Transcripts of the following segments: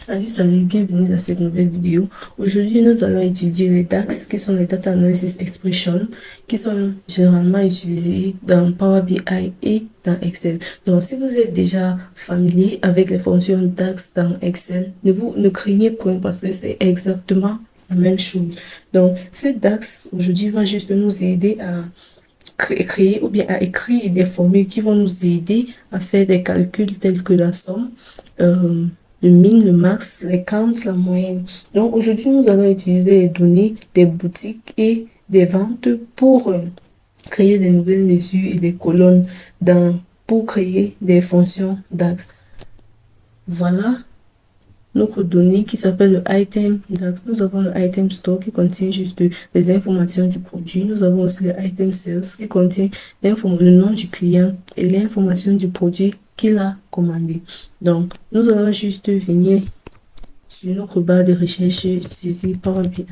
Salut, bienvenue dans cette nouvelle vidéo. Aujourd'hui, nous allons étudier les DAX, qui sont les Data Analysis Expressions, qui sont généralement utilisés dans Power BI et dans Excel. Donc, si vous êtes déjà familier avec les fonctions DAX dans Excel, ne craignez point parce que c'est exactement la même chose. Donc, cette DAX, aujourd'hui, va juste nous aider à créer ou bien à écrire des formules qui vont nous aider à faire des calculs tels que la somme, le min, le max, les counts, la moyenne. Donc aujourd'hui, nous allons utiliser les données des boutiques et des ventes pour créer des nouvelles mesures et des colonnes pour créer des fonctions DAX. Voilà notre donnée qui s'appelle le item DAX. Nous avons le item store qui contient juste les informations du produit. Nous avons aussi le item sales qui contient le nom du client et l'information du produit qu'il a commandé. Donc, nous allons juste venir sur notre barre de recherche saisie par BI.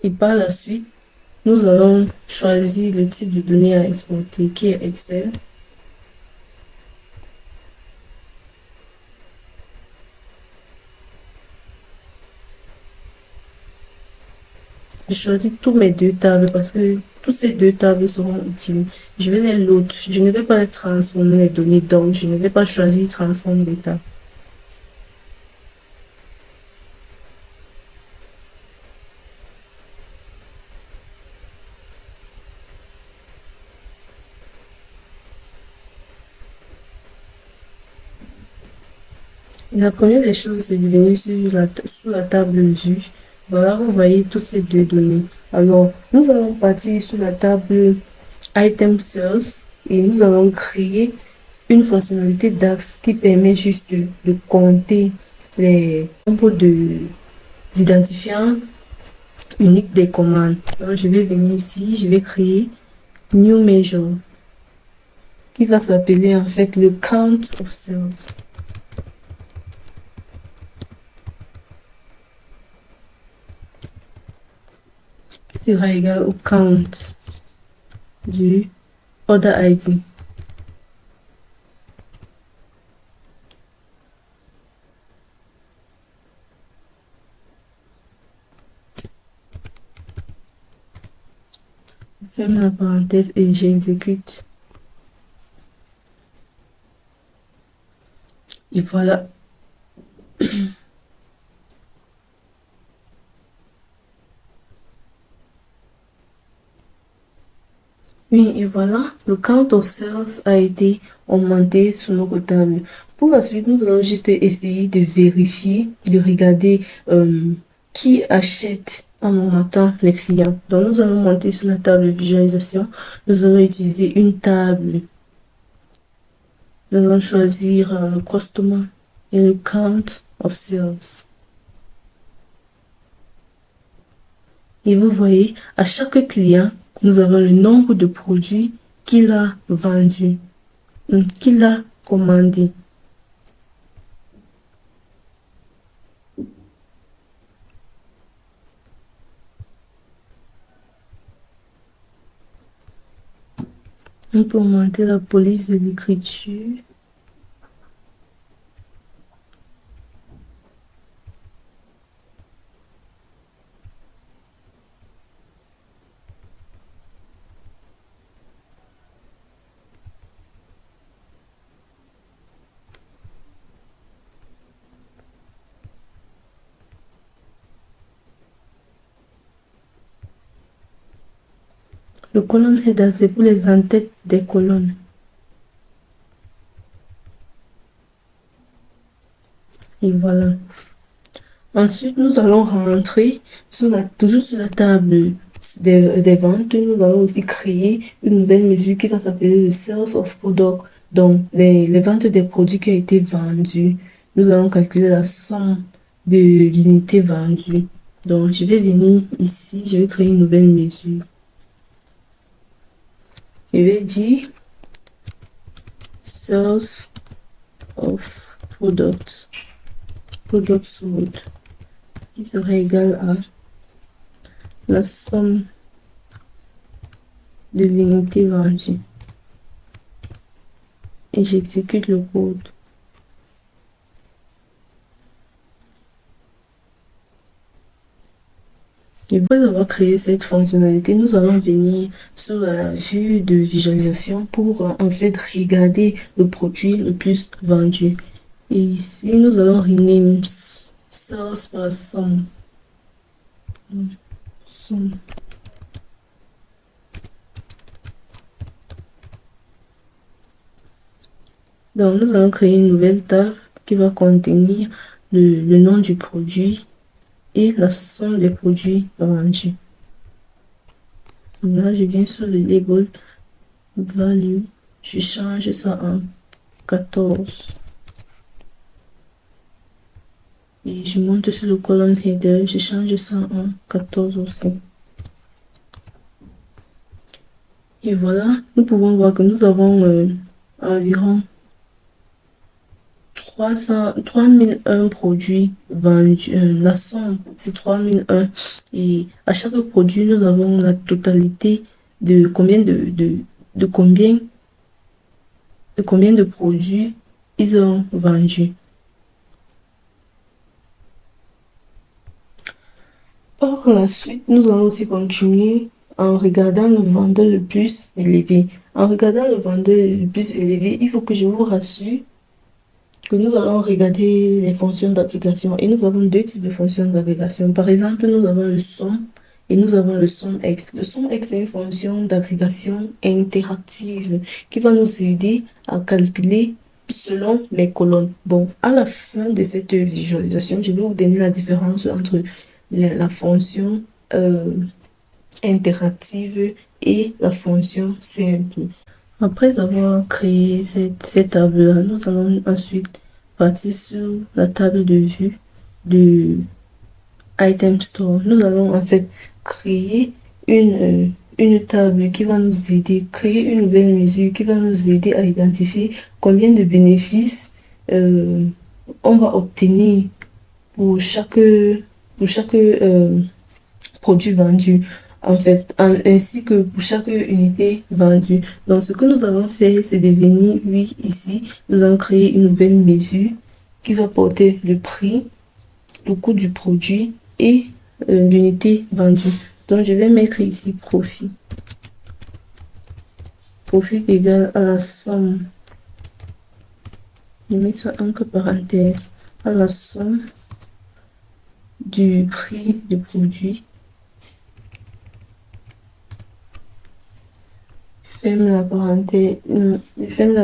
Et par la suite, nous allons choisir le type de données à exporter qui est Excel. Je choisis tous mes deux tables parce que toutes ces deux tables seront utiles. Je vais les load. Je ne vais pas les transformer les données, donc je ne vais pas choisir transformer les tables. La première des choses, c'est de venir sur la table vue. Voilà, vous voyez toutes ces deux données. Alors, nous allons partir sur la table Item Sales et nous allons créer une fonctionnalité DAX qui permet juste de compter les nombres d'identifiants uniques des commandes. Donc, je vais venir ici, je vais créer New Measure qui va s'appeler en fait le Count of Sales. Sera égal au count du order ID. Je ferme la parenthèse et j'exécute. Et voilà. Oui, et voilà, le count of sales a été augmenté sur notre table. Pour la suite, nous allons juste essayer de vérifier, de regarder qui achète en momentant les clients. Donc, nous allons monter sur la table de visualisation. Nous allons utiliser une table. Nous allons choisir Customer et le Count of Sales. Et vous voyez, à chaque client, nous avons le nombre de produits qu'il a vendus, qu'il a commandé. On peut augmenter la police de l'écriture. Le colonne header, c'est pour les en-têtes des colonnes. Et voilà. Ensuite, nous allons rentrer toujours sur la table des ventes. Nous allons aussi créer une nouvelle mesure qui va s'appeler le Sales of Product. Donc, les ventes des produits qui ont été vendus. Nous allons calculer la somme de l'unité vendue. Donc, je vais venir ici, je vais créer une nouvelle mesure. Je vais dire Sales of Product sold qui sera égal à la somme de l'unité vendue. Et j'exécute le code. Et après avoir créé cette fonctionnalité, nous allons venir sur la vue de visualisation pour en fait regarder le produit le plus vendu. Et ici, nous allons rename source par somme. Donc, nous allons créer une nouvelle table qui va contenir le nom du produit et la somme des produits vendus. Là, je viens sur le label value, je change ça en 14. Et je monte sur le colonne header, je change ça en 14 aussi. Et voilà, nous pouvons voir que nous avons environ 3001 produits vendus. La somme, c'est 3001. Et à chaque produit, nous avons la totalité de combien de combien de produits ils ont vendus. Par la suite, nous allons aussi continuer en regardant le vendeur le plus élevé. En regardant le vendeur le plus élevé, il faut que je vous rassure que nous allons regarder les fonctions d'agrégation. Et nous avons deux types de fonctions d'agrégation. Par exemple, nous avons le SOM et nous avons le SOMX. Le SOMX est une fonction d'agrégation interactive qui va nous aider à calculer selon les colonnes. Bon, à la fin de cette visualisation, je vais vous donner la différence entre la fonction interactive et la fonction simple. Après avoir créé cette table-là, nous allons ensuite partir sur la table de vue du Item Store. Nous allons en fait créer une table qui va nous aider, créer une nouvelle mesure qui va nous aider à identifier combien de bénéfices on va obtenir pour chaque produit vendu, en fait, ainsi que pour chaque unité vendue. Donc, ce que nous allons faire, c'est de venir, oui, ici, nous allons créer une nouvelle mesure qui va porter le prix, le coût du produit et l'unité vendue. Donc, je vais mettre ici profit. Profit égal à la somme. Je mets ça entre parenthèses. À la somme du prix du produit. Ferme la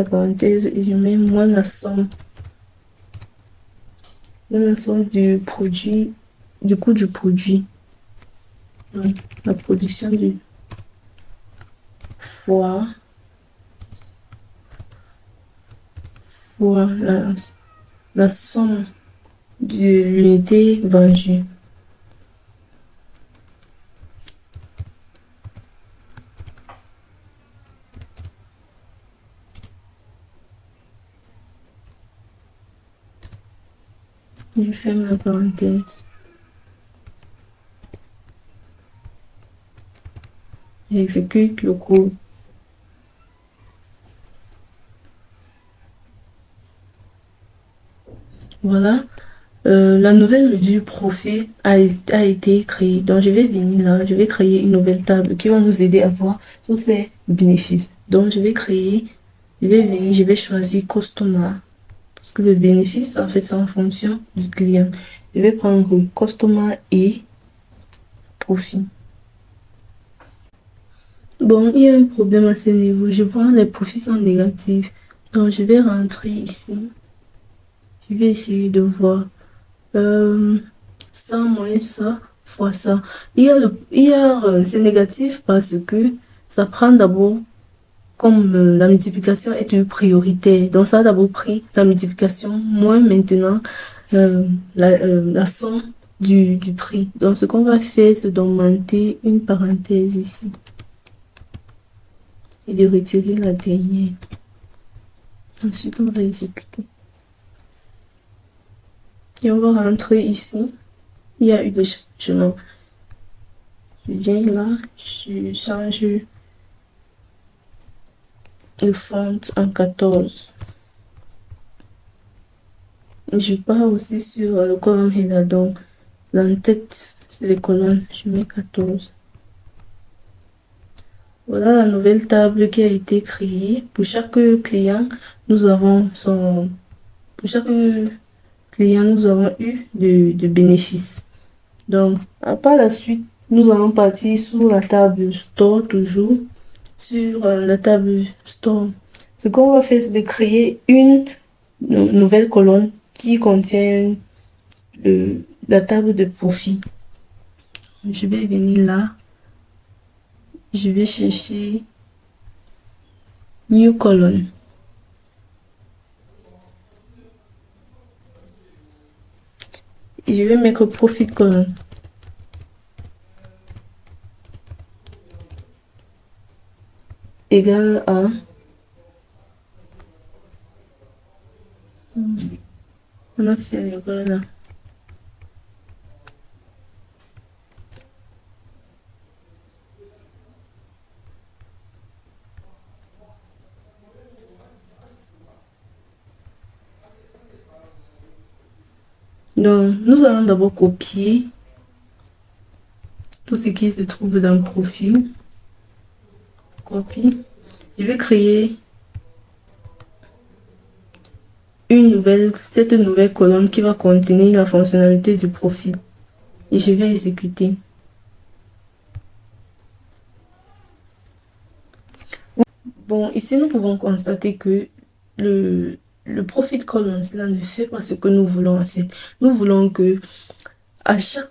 parenthèse et je mets moins la somme du produit, du coût du produit. Donc, la production du fois la somme de l'unité vendue. Je ferme la parenthèse. J'exécute le code. Voilà, la nouvelle mesure profit a été créée. Donc, je vais venir là, je vais créer une nouvelle table qui va nous aider à voir tous ces bénéfices. Donc, je vais venir, je vais choisir Customer. Parce que le bénéfice, en fait, c'est en fonction du client. Je vais prendre Customer et profit. Bon, il y a un problème à ce niveau. Je vois les profits sont négatifs. Donc, je vais rentrer ici. Je vais essayer de voir ça moins ça fois ça. C'est négatif parce que ça prend d'abord comme la multiplication est une priorité. Donc, ça a d'abord pris la multiplication moins maintenant la somme du prix. Donc, ce qu'on va faire, c'est d'augmenter une parenthèse ici et de retirer la dernière. Ensuite, on va exécuter. Et on va rentrer ici. Il y a eu des changements. Je viens là, je change le font en 14. Je pars aussi sur le colonne header, donc l'entête, c'est les colonnes, je mets 14. Voilà la nouvelle table qui a été créée. Pour chaque client, nous avons pour chaque client, nous avons eu de bénéfices. Donc, par la suite, nous allons partir sur la table Store toujours. Sur la table Store, ce qu'on va faire, c'est de créer une nouvelle colonne qui contient la table de profit. Je vais venir là. Je vais chercher New Column. Et je vais mettre Profit Column. Égal à on a fait l'erreur là. Donc, nous allons d'abord copier tout ce qui se trouve dans le profil. Copie. Je vais créer cette nouvelle colonne qui va contenir la fonctionnalité du profil. Et je vais exécuter. Bon, ici, nous pouvons constater que le profit column, cela ne fait pas ce que nous voulons en fait. Nous voulons que à chaque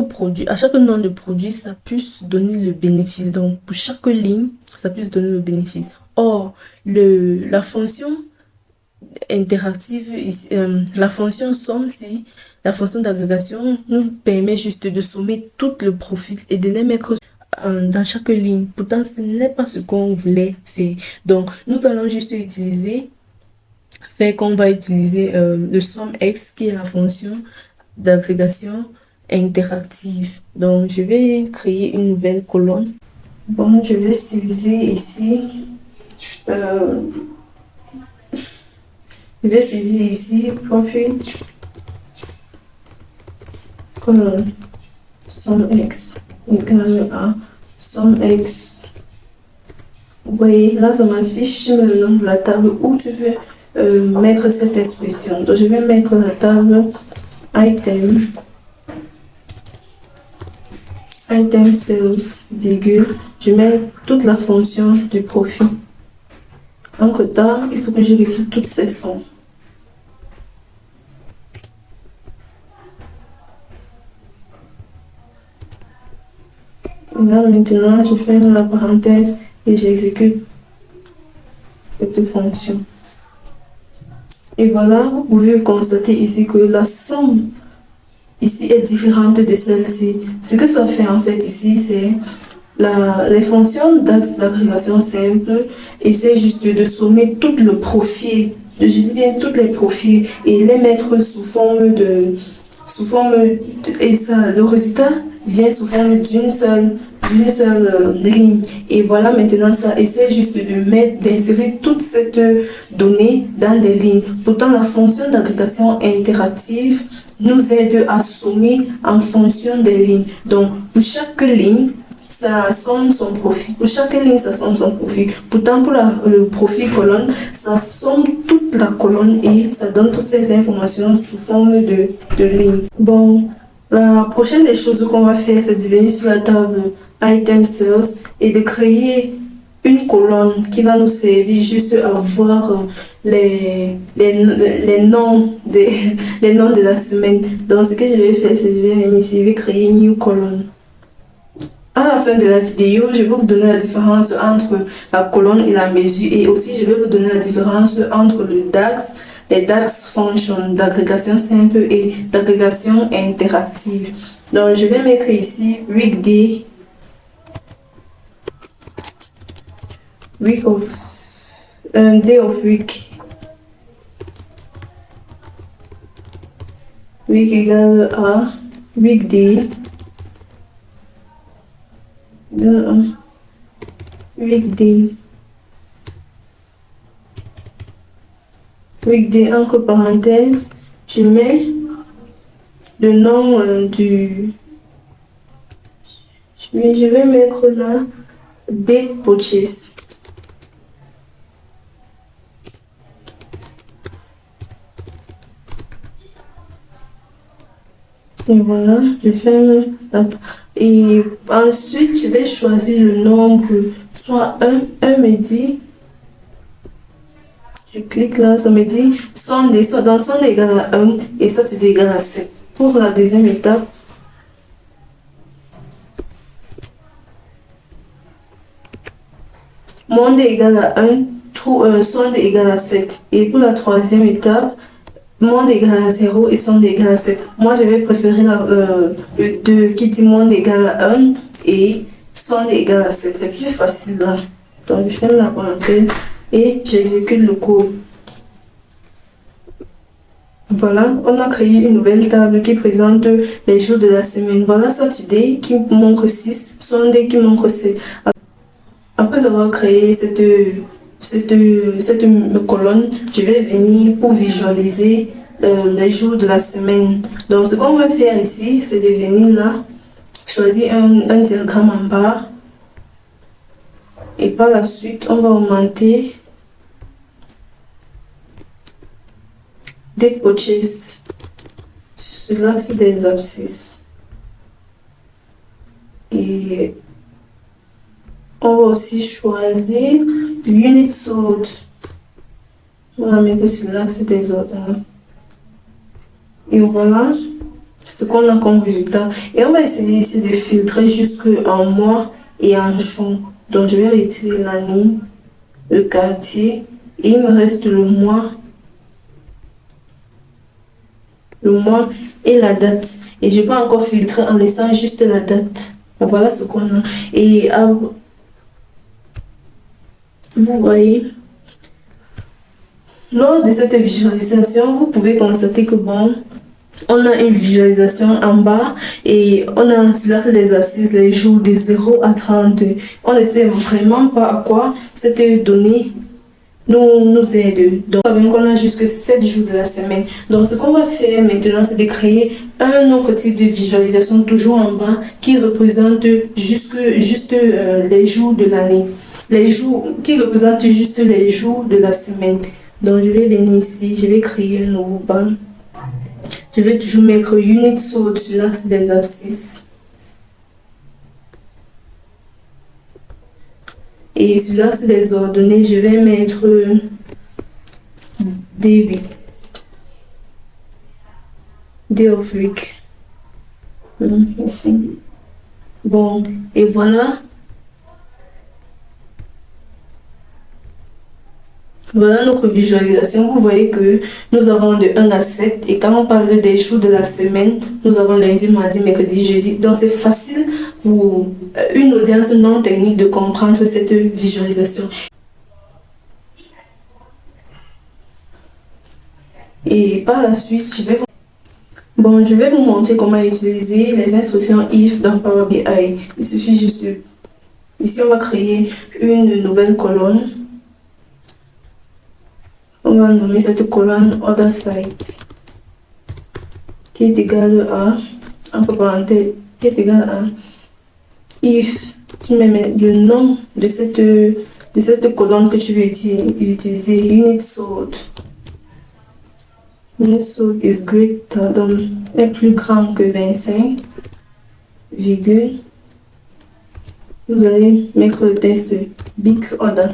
produit, à chaque nom de produit, ça puisse donner le bénéfice. Donc, pour chaque ligne, ça puisse donner le bénéfice. Or, la fonction interactive, la fonction somme, si la fonction d'agrégation nous permet juste de sommer tout le profil et de les mettre dans chaque ligne. Pourtant, ce n'est pas ce qu'on voulait faire. Donc, nous allons juste faire qu'on va utiliser le SUMX qui est la fonction d'agrégation interactive. Donc, je vais créer une nouvelle colonne. Bon, je vais styliser ici. Je vais saisir ici profit colonne SUMX égale à SUMX. Vous voyez, là, ça m'affiche le nom de la table où tu veux mettre cette expression. Donc, je vais mettre la table item sales, virgule. Je mets toute la fonction du profit. Entre-temps, il faut que je retire toutes ces sommes. Là, maintenant, je ferme la parenthèse et j'exécute cette fonction. Et voilà, vous pouvez constater ici que la somme ici est différente de celle-ci. Ce que ça fait en fait ici, c'est les fonctions d'axe d'agrégation simple essaient juste de sommer tout le profil, je dis bien tous les profils et les mettre sous forme et ça, le résultat vient sous forme d'une seule ligne. Et voilà, maintenant ça essaie juste d'insérer toute cette donnée dans des lignes. Pourtant, la fonction d'agrégation interactive nous aide à sommer en fonction des lignes. Donc, pour chaque ligne, ça somme son profil. Pour chaque ligne, ça somme son profil. Pourtant, pour le profil colonne, ça somme toute la colonne et ça donne toutes ces informations sous forme de ligne. Bon, la prochaine des choses qu'on va faire, c'est de venir sur la table Item Sales et de créer une colonne qui va nous servir juste à voir les noms de la semaine. Donc, ce que je vais faire, c'est que je vais venir ici, je vais créer une new colonne. À la fin de la vidéo, je vais vous donner la différence entre la colonne et la mesure et aussi je vais vous donner la différence entre le DAX, les DAX functions d'agrégation simple et d'agrégation interactive. Donc je vais mettre ici weekday, day of week, week égale à weekday. weekday. Weekday, entre parenthèses, je mets le nom du... Je vais mettre là, date purchase. Et voilà, je ferme. Et ensuite, je vais choisir le nombre, soit un me dit, je clique là, ça me dit, dans son égal à 1 et ça c'est égal à 7. Pour la deuxième étape, monde est égal à 1, sonde est égal à 7. Et pour la troisième étape, monde est égal à 0 et sonde est égal à 7. Moi, je vais préférer le 2 qui dit monde est égal à 1 et sonde est égal à 7. C'est plus facile là. Donc, je ferme la parenthèse et j'exécute le code. Voilà, on a créé une nouvelle table qui présente les jours de la semaine. Voilà Saturday qui montre 6, Sunday qui montre 7. Après avoir créé cette colonne, je vais venir pour visualiser les jours de la semaine. Donc ce qu'on va faire ici, c'est de venir là, choisir un diagramme en bas. Et par la suite, on va augmenter date purchased sur l'axe des abscisses. Et on va aussi choisir unit sold. On va mettre sur l'axe des ordres. Et voilà ce qu'on a comme résultat. Et on va essayer ici de filtrer jusqu'en mois et en jour. Donc je vais retirer l'année, le quartier, et il me reste le mois et la date. Et je peux encore filtrer en laissant juste la date. Voilà ce qu'on a. Et vous voyez, lors de cette visualisation, vous pouvez constater que bon, on a une visualisation en bas et on a sur l'axe des abscisses les jours de 0 à 32. On ne sait vraiment pas à quoi cette donnée nous aide. Donc, on a jusque 7 jours de la semaine. Donc, ce qu'on va faire maintenant, c'est de créer un autre type de visualisation toujours en bas qui représente juste les jours de l'année. Les jours qui représentent juste les jours de la semaine. Donc, je vais venir ici, je vais créer un nouveau banc. Je vais toujours mettre unit sold sur l'axe des abscisses. Et sur l'axe des ordonnées, je vais mettre day of week. Ici. Bon, et voilà. Voilà notre visualisation. Vous voyez que nous avons de 1 à 7. Et quand on parle des jours de la semaine, nous avons lundi, mardi, mercredi, jeudi. Donc c'est facile pour une audience non technique de comprendre cette visualisation. Et par la suite, je vais vous montrer comment utiliser les instructions if dans Power BI. Il suffit juste de... Ici, on va créer une nouvelle colonne. On va nommer cette colonne order site qui est égale à, entre parenthèses, qui est égal à if tu mets le nom de cette colonne que tu veux utiliser, unit sold. Unit sold is greater than, est plus grand que 25, virgule. Vous allez mettre le texte big order.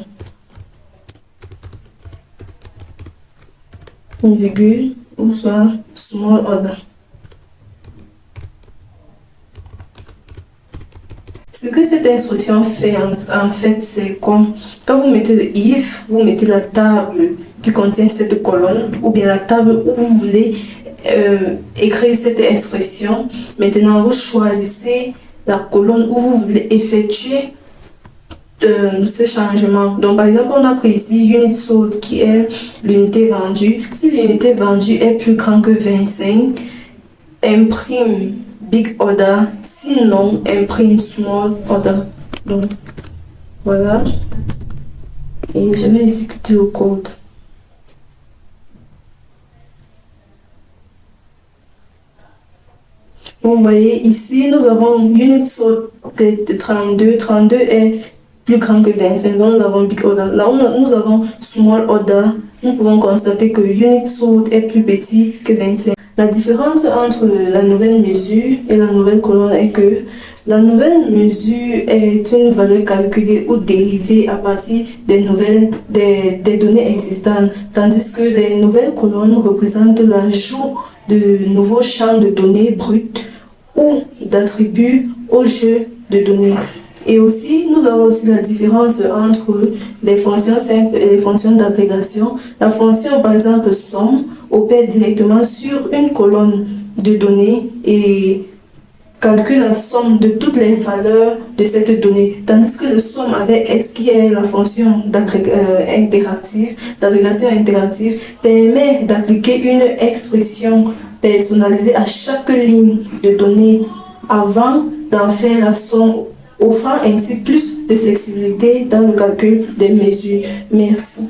Une virgule ou soit small order. Ce que cette instruction fait en fait, c'est comme quand vous mettez le if, vous mettez la table qui contient cette colonne ou bien la table où vous voulez écrire cette expression. Maintenant, vous choisissez la colonne où vous voulez effectuer ces changements. Donc par exemple, on a pris ici unit sold qui est l'unité vendue. Si l'unité vendue est plus grand que 25, imprime big order, sinon imprime small order. Donc, voilà. Et je vais exécuter le code. Vous voyez ici, nous avons unit sort de 32. 32 est plus grand que 25, donc nous avons big order. Là où nous avons small order, nous pouvons constater que unit sort est plus petit que 25. La différence entre la nouvelle mesure et la nouvelle colonne est que la nouvelle mesure est une valeur calculée ou dérivée à partir des données existantes, tandis que les nouvelles colonnes représentent l'ajout de nouveaux champs de données brutes ou d'attributs au jeu de données. Et aussi, nous avons aussi la différence entre les fonctions simples et les fonctions d'agrégation. La fonction, par exemple, somme, opère directement sur une colonne de données et calcule la somme de toutes les valeurs de cette donnée, tandis que le somme avec x, qui est la fonction d'agrégation interactive, permet d'appliquer une expression personnalisée à chaque ligne de données avant d'en faire la somme, offrant ainsi plus de flexibilité dans le calcul des mesures. Merci.